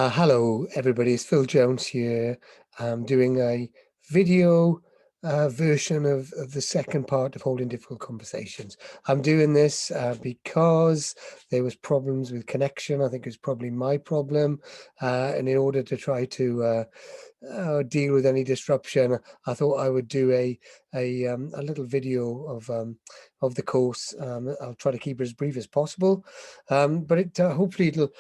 Hello, everybody. It's Phil Jones here. I'm doing a video version of the second part of Holding Difficult Conversations. I'm doing this because there was problems with connection. I think it's probably my problem. And in order to try to deal with any disruption, I thought I would do a little video of the course. I'll try to keep it as brief as possible, but hopefully it'll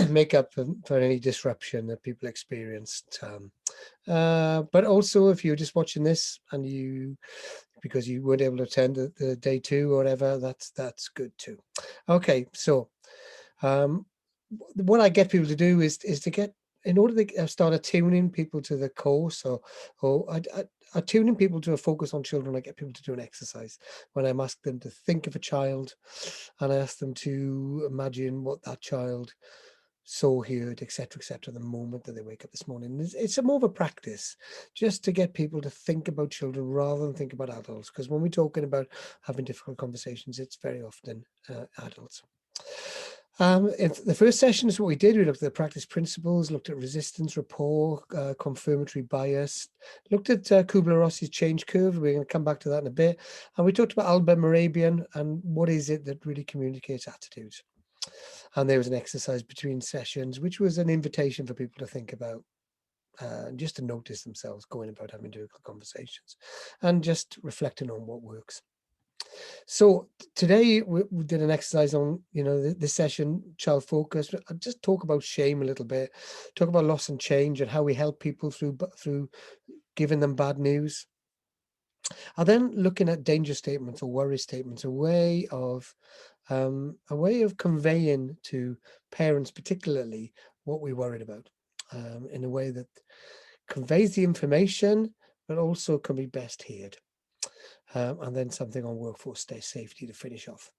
make up for any disruption that people experienced. But also, if you're just watching this and because you weren't able to attend the day two or whatever, that's good too. Okay, so um, what I get people to do is to get, in order to start attuning people to the course, or attuning people to a focus on children. I get people to do an exercise when I'm asked them to think of a child, and I ask them to imagine what that child saw, heard, etc., the moment that they wake up this morning. It's a more of a practice just to get people to think about children rather than think about adults, because when we're talking about having difficult conversations, it's very often adults. In the first session is what we did. We looked at the practice principles, looked at resistance, rapport, confirmatory bias, looked at Kubler-Ross's change curve. We're going to come back to that in a bit. And we talked about Albert-Mehrabian and what is it that really communicates attitudes. And there was an exercise between sessions, which was an invitation for people to think about, just to notice themselves going about having difficult conversations and just reflecting on what works. So today we did an exercise on, this session, child focus. I'll just talk about shame a little bit, talk about loss and change and how we help people through giving them bad news. And then looking at danger statements or worry statements, a way of conveying to parents, particularly, what we're worried about, in a way that conveys the information, but also can be best heard. And then something on workforce safety to finish off.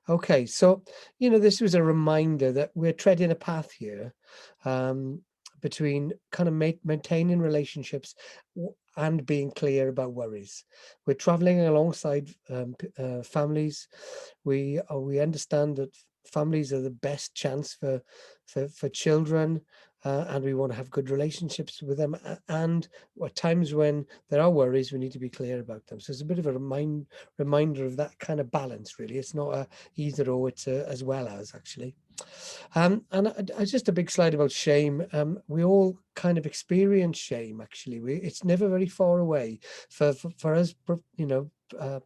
Okay, so, this was a reminder that we're treading a path here, between kind of maintaining relationships and being clear about worries. We're traveling alongside families. We understand that families are the best chance for children, and we want to have good relationships with them. And at times when there are worries, we need to be clear about them. So it's a bit of a reminder of that kind of balance, really. It's not a either or, it's a as well as, actually. And just a big slide about shame. We all kind of experience shame, actually. It's never very far away for us,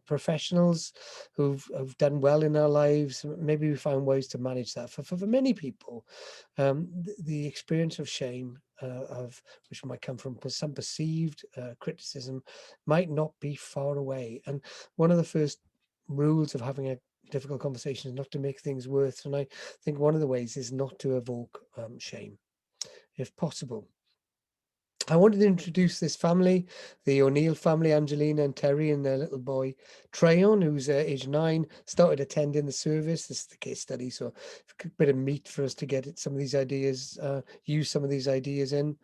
professionals who've done well in our lives. Maybe we find ways to manage that. For many people, the experience of shame, which might come from some perceived criticism, might not be far away. And one of the first rules of having a difficult conversation is not to make things worse. And I think one of the ways is not to evoke shame, if possible. I wanted to introduce this family, the O'Neill family, Angelina and Terry, and their little boy, Trayon, who's age 9, started attending the service. This is the case study, so a bit of meat for us to get some of these ideas, use some of these ideas in.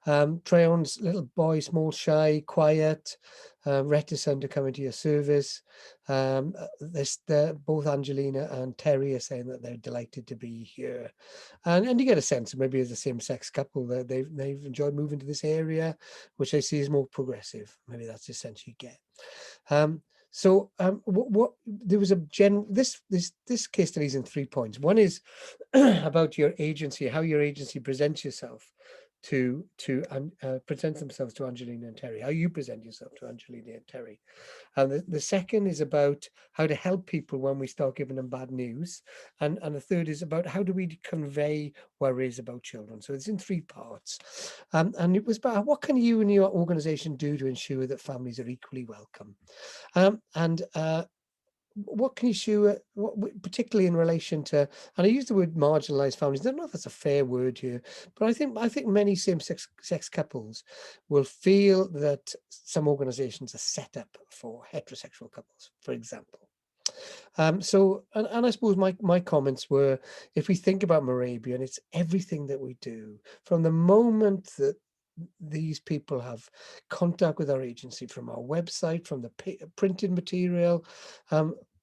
Trayon's little boy, small, shy, quiet, reticent to come into your service. Both Angelina and Terry are saying that they're delighted to be here. And you get a sense, maybe as a same-sex couple, that they've enjoyed moving to this area, which I see as more progressive. Maybe that's the sense you get. What there was this case study is in 3 points. One is about your agency, how your agency presents yourself to present themselves to Angelina and Terry, how you present yourself to Angelina and Terry. And the second is about how to help people when we start giving them bad news. And the third is about how do we convey worries about children. So it's in 3 parts. And it was about what can you and your organization do to ensure that families are equally welcome. What can you show, particularly in relation to, and I use the word marginalized families. I don't know if that's a fair word here, but I think many same-sex couples will feel that some organizations are set up for heterosexual couples, for example. And I suppose my comments were, if we think about Mehrabian, it's everything that we do from the moment that these people have contact with our agency, from our website, from the printed material.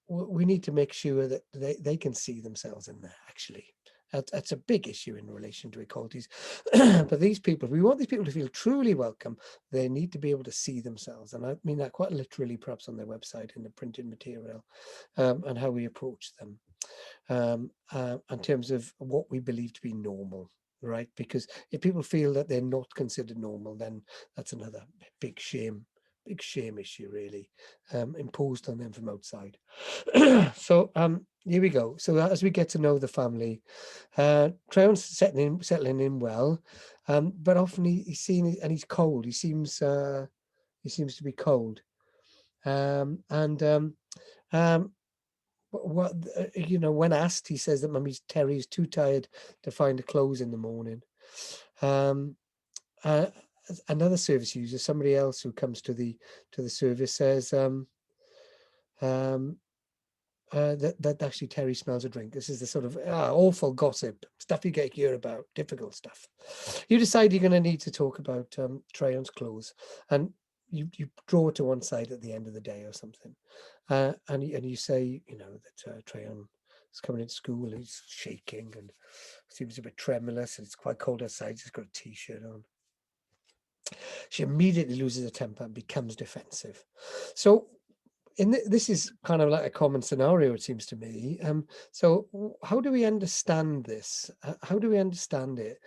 We need to make sure that they can see themselves in there, actually. That's a big issue in relation to equalities. But these people, we want these people to feel truly welcome. They need to be able to see themselves. And I mean that quite literally, perhaps on their website in the printed material, and how we approach them in terms of what we believe to be normal. Right, because if people feel that they're not considered normal, then that's another big shame issue, really, imposed on them from outside. So here we go. So as we get to know the family, Treon's settling in well, but often he's seen and he's cold. He seems to be cold, and what when asked, he says that Mummy Terry's too tired to find the clothes in the morning. Um, uh, Another service user, somebody else who comes to the service, says um, that actually Terry smells a drink. This is the sort of awful gossip stuff you get hear about, difficult stuff. You decide you're going to need to talk about Treon's clothes, and you draw it to one side at the end of the day or something, and you say, that Treon is coming into school and he's shaking and seems a bit tremulous and it's quite cold outside. He's got a t-shirt on. She immediately loses her temper and becomes defensive. So this is kind of like a common scenario, it seems to me. So how do we understand this? How do we understand it?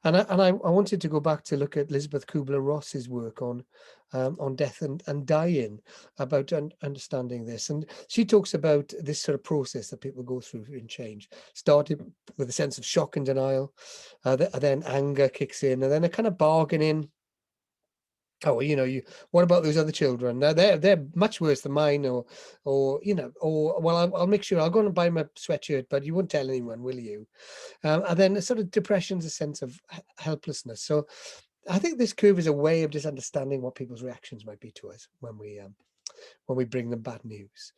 And I wanted to go back to look at Elizabeth Kubler-Ross's work on death and dying, about understanding this. And she talks about this sort of process that people go through in change, started with a sense of shock and denial, then anger kicks in, and then a kind of bargaining. Oh, what about those other children? Now they're much worse than mine, or well, I'll make sure I'll go and buy my sweatshirt, but you won't tell anyone, will you? And then a sort of depression's a sense of helplessness. So I think this curve is a way of just understanding what people's reactions might be to us when we bring them bad news.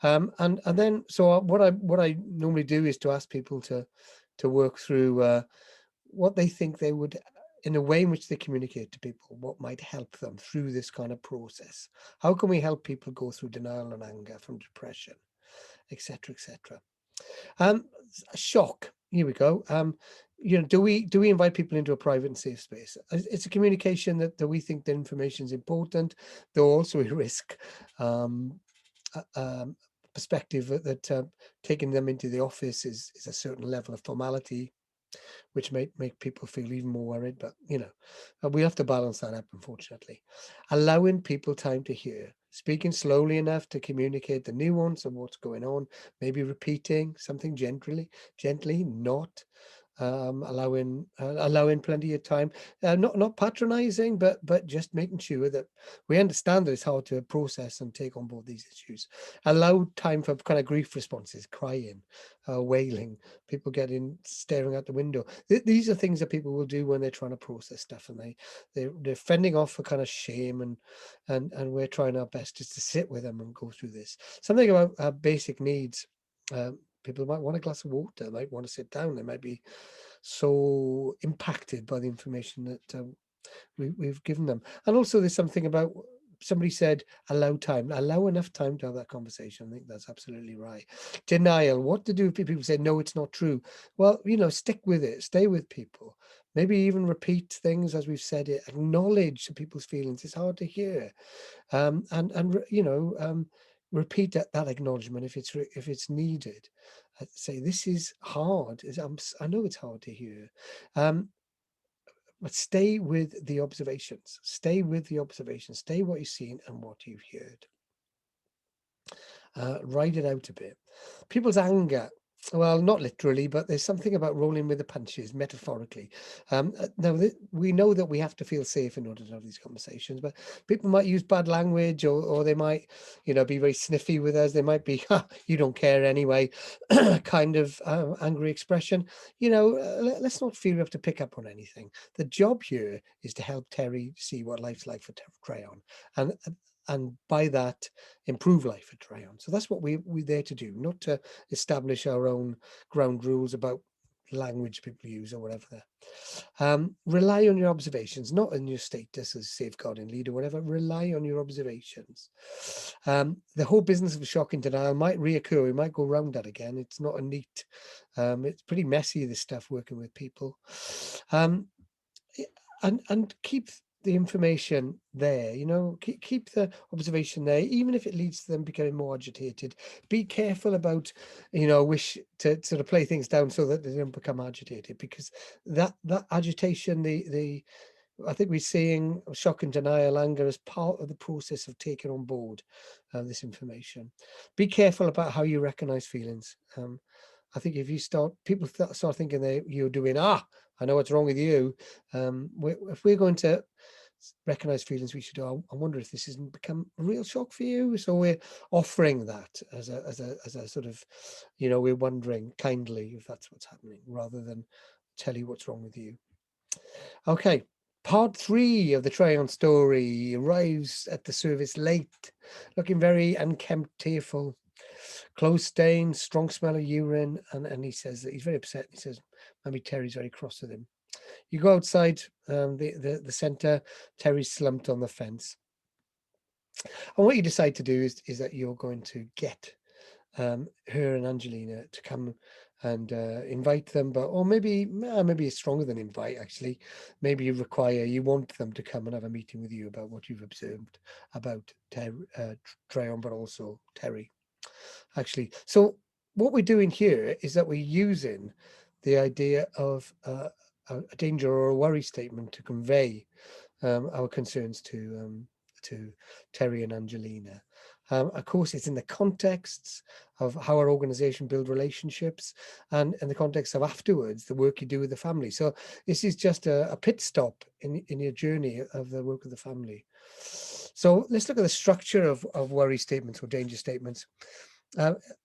And then so what I normally do is to ask people to work through what they think they would, in a way in which they communicate to people, what might help them through this kind of process. How can we help people go through denial and anger from depression, etc., etc. Shock. Here we go. Do we invite people into a private and safe space? It's a communication that we think the information is important, though also we risk perspective that taking them into the office is a certain level of formality, which may make people feel even more worried. But we have to balance that up, unfortunately. Allowing people time to hear, speaking slowly enough to communicate the nuance of what's going on, maybe repeating something gently, not allowing plenty of time, not patronizing, but just making sure that we understand that it's hard to process and take on board these issues. Allow time for kind of grief responses, crying, wailing, people staring out the window. These are things that people will do when they're trying to process stuff, and they're fending off for kind of shame, and we're trying our best just to sit with them and go through this. Something about basic needs. People might want a glass of water, might want to sit down. They might be so impacted by the information that we've given them. And also there's something about, somebody said, allow enough time to have that conversation. I think that's absolutely right. Denial, what to do if people say, no, it's not true? Well, stick with it, stay with people. Maybe even repeat things as we've said it, acknowledge people's feelings. It's hard to hear. Repeat that acknowledgement if it's needed. Say, this is hard. I know it's hard to hear, but stay with the observations. Stay with the observations. Stay what you've seen and what you've heard. Ride it out a bit. People's anger. Well, not literally, but there's something about rolling with the punches, metaphorically. Now, we know that we have to feel safe in order to have these conversations, but people might use bad language, or they might, be very sniffy with us. They might be, you don't care anyway, kind of angry expression. Let's not feel we have to pick up on anything. The job here is to help Terry see what life's like for Treon, and by that improve life at Treon. So that's what we're there to do, not to establish our own ground rules about language people use or whatever. Rely on your observations, not on your status as safeguarding lead or whatever. Rely on your observations. The whole business of shock and denial might reoccur. We might go around that again. It's not a neat, it's pretty messy, this stuff, working with people. And keep the information there, keep the observation there, even if it leads to them becoming more agitated. Be careful about, wish to sort of play things down so that they don't become agitated, because that agitation, I think we're seeing shock and denial, anger as part of the process of taking on board this information. Be careful about how you recognize feelings. I think if you start thinking that you're doing, I know what's wrong with you. If we're going to recognize feelings, we should do, I wonder if this hasn't become a real shock for you. So we're offering that as a sort of, we're wondering kindly if that's what's happening, rather than tell you what's wrong with you. Okay. Part 3 of the Tryon story. Arrives at the service late, looking very unkempt, tearful, clothes stained, strong smell of urine, and he says that he's very upset. He says, Mammy Terry's very cross with him. You go outside the centre. Terry's slumped on the fence. And what you decide to do is that you're going to get her and Angelina to come and invite them, or maybe it's stronger than invite, actually. Maybe you want them to come and have a meeting with you about what you've observed about Tryon, but also Terry, actually. So what we're doing here is that we're using the idea of a danger or a worry statement to convey our concerns to Terry and Angelina. Of course, it's in the contexts of how our organization build relationships, and in the context of afterwards, the work you do with the family. So this is just a pit stop in your journey of the work of the family. So let's look at the structure of worry statements or danger statements.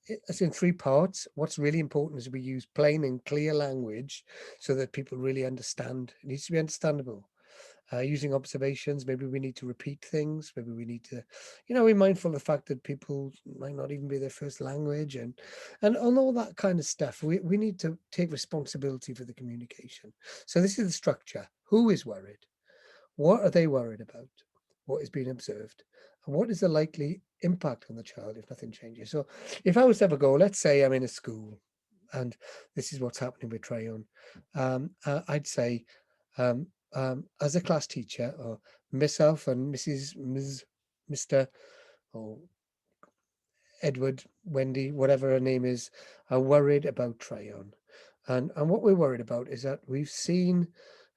It's in 3 parts. What's really important is we use plain and clear language so that people really understand. It needs to be understandable. Using observations, maybe we need to repeat things. Maybe we need to, be mindful of the fact that people might not even be their first language, and on all that kind of stuff. We need to take responsibility for the communication. So this is the structure. Who is worried? What are they worried about? What is being observed? And what is the likely impact on the child if nothing changes? So if I was to ever go, let's say I'm in a school and this is what's happening with Tryon, I'd say, as a class teacher, or myself and Mr. or Edward, Wendy, whatever her name is, are worried about Tryon. And what we're worried about is that we've seen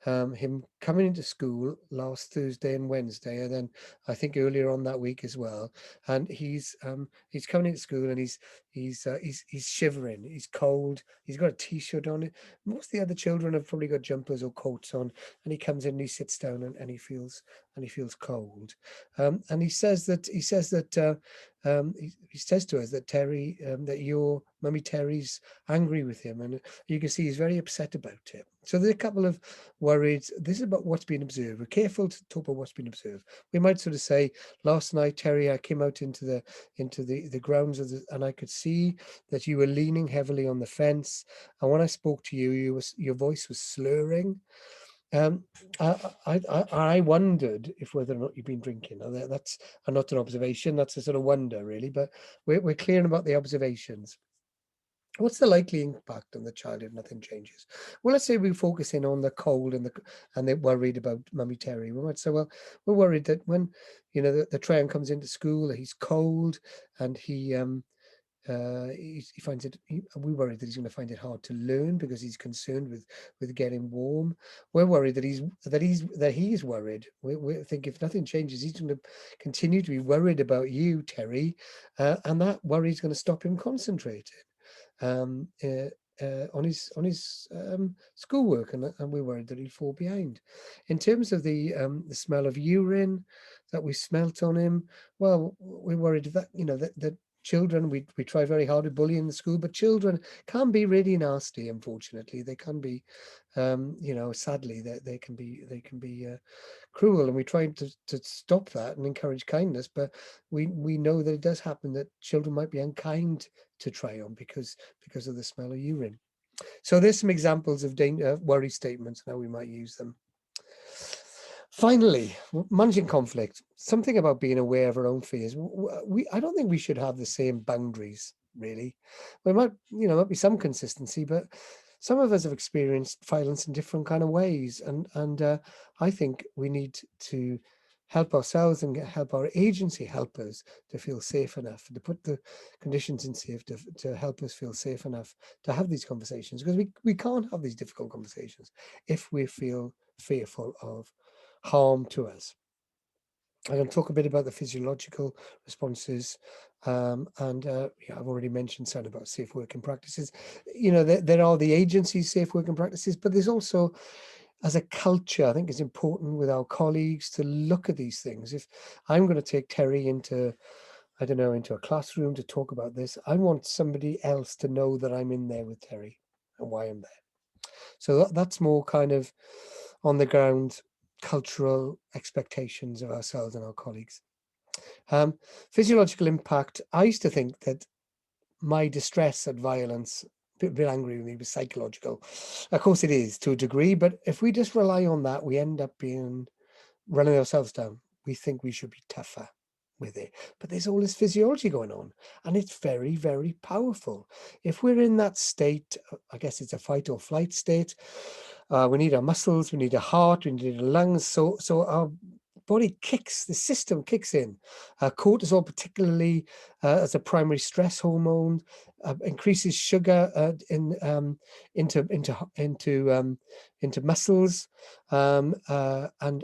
him coming into school last Thursday and Wednesday, and then I think earlier on that week as well. And he's coming into school and he's shivering, he's cold, he's got a t-shirt on. Most of the other children have probably got jumpers or coats on, and he comes in and he sits down and he feels cold. And he says that he says to us that Terry, that your Mummy Terry's angry with him, and you can see he's very upset about it. So there's a couple of worries. This is about what's been observed. We're careful to talk about what's been observed. We might sort of say, last night, Terry, I came out into the grounds and I could see that you were leaning heavily on the fence. And when I spoke to you, your voice was slurring. I wondered if whether or not you've been drinking. That's not an observation. That's a sort of wonder, really. But we're clear about the observations. What's the likely impact on the child if nothing changes? Well, let's say we focus in on the cold and they're worried about Mummy Terry. We might say, well, we're worried that when the Tryon comes into school, he's cold and he finds it. We're worried that he's going to find it hard to learn because he's concerned with getting warm. We're worried that he's worried. We think if nothing changes, he's going to continue to be worried about you, Terry, and that worry is going to stop him concentrating on his schoolwork, and we're worried that he'd fall behind. In terms of the smell of urine that we smelt on him, well, we're worried that that children, we try very hard to bully in the school, but children can be really nasty. Unfortunately, they can be, sadly, they can be cruel, and we try to stop that and encourage kindness. But we know that it does happen that children might be unkind to Tryon because of the smell of urine. So there's some examples of worry statements and how we might use them. Finally, managing conflict. Something about being aware of our own fears. I don't think we should have the same boundaries, really. There might be some consistency, but some of us have experienced violence in different kind of ways, and I think we need to help ourselves and help our agency help us to feel safe enough, to put the conditions in safe to help us feel safe enough to have these conversations, because we can't have these difficult conversations if we feel fearful of harm to us. I'm going to talk a bit about the physiological responses, and I've already mentioned something about safe working practices. There are the agency safe working practices, but there's also, as a culture, I think it's important with our colleagues to look at these things. If I'm going to take Terry into a classroom to talk about this, I want somebody else to know that I'm in there with Terry and why I'm there. So that's more kind of on the ground cultural expectations of ourselves and our colleagues. Physiological impact. I used to think that my distress at violence, a bit angry with me, was psychological. Of course it is to a degree, but if we just rely on that, we end up running ourselves down. We think we should be tougher with it, but there's all this physiology going on, and it's very, very powerful. If we're in that state, I guess it's a fight or flight state. We need our muscles, we need a heart, we need our lungs. So our body the system kicks in. Cortisol, particularly as a primary stress hormone, increases sugar into muscles, and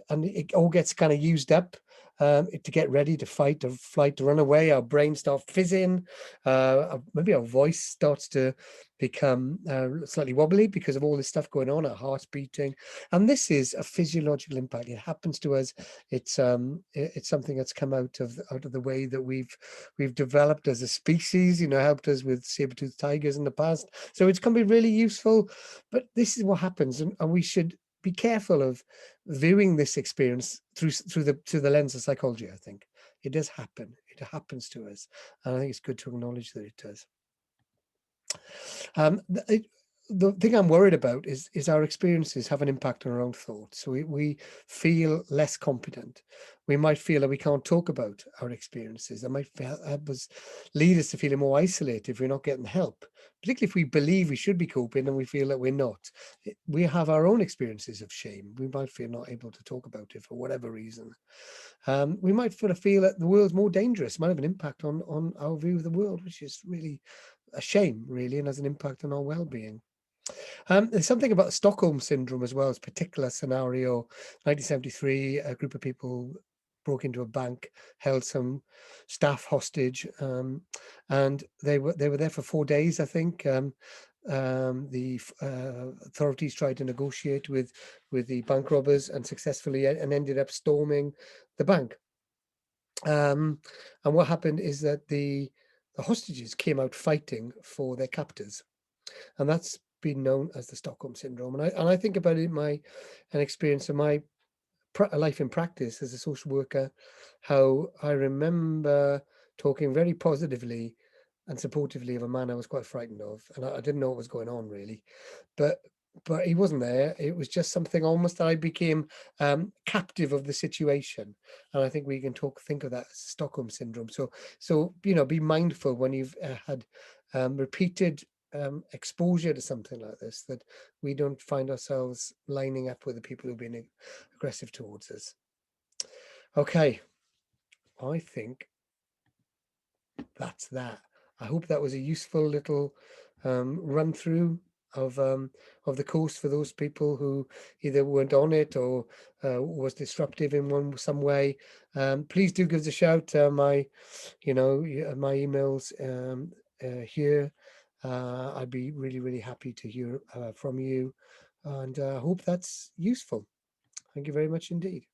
it all gets kind of used up to get ready to fight, to flight, to run away. Our brain starts fizzing. Maybe our voice starts to become slightly wobbly because of all this stuff going on, our heart's beating. And this is a physiological impact. It happens to us. It's something that's come out of the way that we've developed as a species, helped us with saber-toothed tigers in the past. So it's going to be really useful, but this is what happens, and we should be careful of viewing this experience through the lens of psychology. I think it does happen. It happens to us, and I think it's good to acknowledge that it does. The thing I'm worried about is our experiences have an impact on our own thoughts. So we feel less competent. We might feel that we can't talk about our experiences. That might lead us to feeling more isolated if we're not getting help, particularly if we believe we should be coping and we feel that we're not. We have our own experiences of shame. We might feel not able to talk about it for whatever reason. We might feel that the world's more dangerous. It might have an impact on our view of the world, which is really a shame, really, and has an impact on our well-being. There's something about the Stockholm syndrome as well. It's a particular scenario. 1973, a group of people broke into a bank, held some staff hostage, and they were there for 4 days, I think. The authorities tried to negotiate with the bank robbers and successfully, and ended up storming the bank. And what happened is that the hostages came out fighting for their captors, and that's been known as the Stockholm syndrome. And I think about it, an experience of my life in practice as a social worker, how I remember talking very positively and supportively of a man I was quite frightened of, and I didn't know what was going on really, but he wasn't there. It was just something almost that I became captive of the situation, and I think we can think of that as Stockholm syndrome. So be mindful when you've had repeated exposure to something like this, that we don't find ourselves lining up with the people who've been aggressive towards us. Okay, I think that's that. I hope that was a useful little run through of the course for those people who either weren't on it or was disruptive in some way. Please do give us a shout. My emails here. I'd be really, really happy to hear from you, and I hope that's useful. Thank you very much indeed.